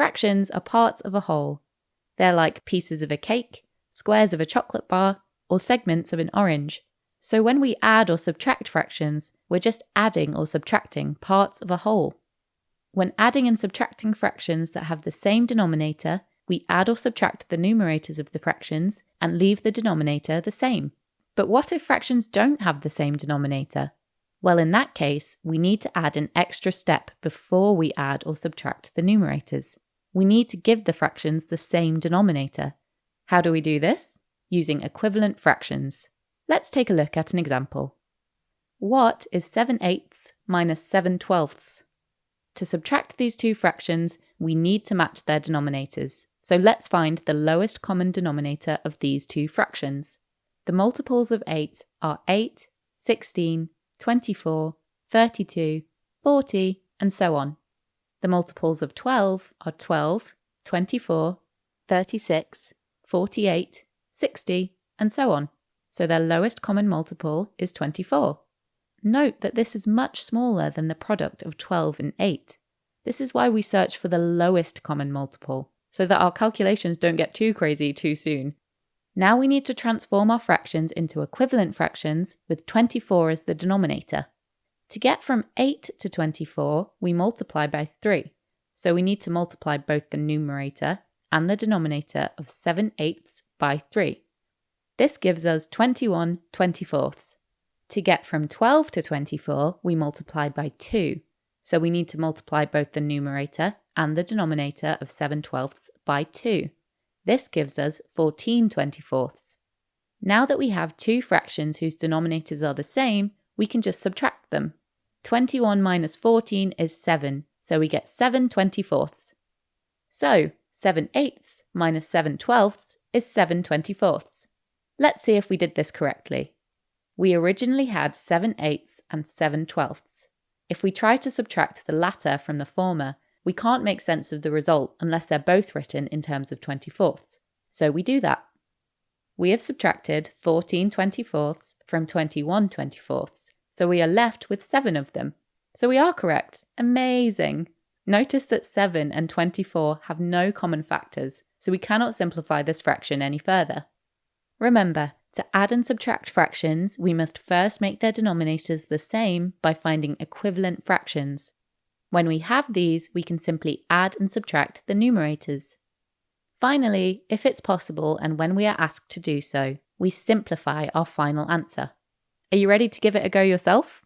Fractions are parts of a whole. They're like pieces of a cake, squares of a chocolate bar, or segments of an orange. So when we add or subtract fractions, we're just adding or subtracting parts of a whole. When adding and subtracting fractions that have the same denominator, we add or subtract the numerators of the fractions and leave the denominator the same. But what if fractions don't have the same denominator? Well, in that case, we need to add an extra step before we add or subtract the numerators. We need to give the fractions the same denominator. How do we do this? Using equivalent fractions. Let's take a look at an example. What is 7/8 minus 7/12? To subtract these two fractions, we need to match their denominators. So let's find the lowest common denominator of these two fractions. The multiples of 8 are 8, 16, 24, 32, 40, and so on. The multiples of 12 are 12, 24, 36, 48, 60, and so on. So their lowest common multiple is 24. Note that this is much smaller than the product of 12 and 8. This is why we search for the lowest common multiple, so that our calculations don't get too crazy too soon. Now we need to transform our fractions into equivalent fractions with 24 as the denominator. To get from 8 to 24, we multiply by 3. So we need to multiply both the numerator and the denominator of 7/8 by 3. This gives us 21/24. To get from 12 to 24, we multiply by 2. So we need to multiply both the numerator and the denominator of 7/12 by 2. This gives us 14/24. Now that we have two fractions whose denominators are the same, we can just subtract them. 21 minus 14 is 7, so we get 7/24. So 7/8 minus 7/12 is 7/24. Let's see if we did this correctly. We originally had 7/8 and 7/12. If we try to subtract the latter from the former, we can't make sense of the result unless they're both written in terms of 24ths. So we do that. We have subtracted 14/24 from 21/24, so we are left with 7 of them. So we are correct. Amazing! Notice that 7 and 24 have no common factors, so we cannot simplify this fraction any further. Remember, to add and subtract fractions, we must first make their denominators the same by finding equivalent fractions. When we have these, we can simply add and subtract the numerators. Finally, if it's possible and when we are asked to do so, we simplify our final answer. Are you ready to give it a go yourself?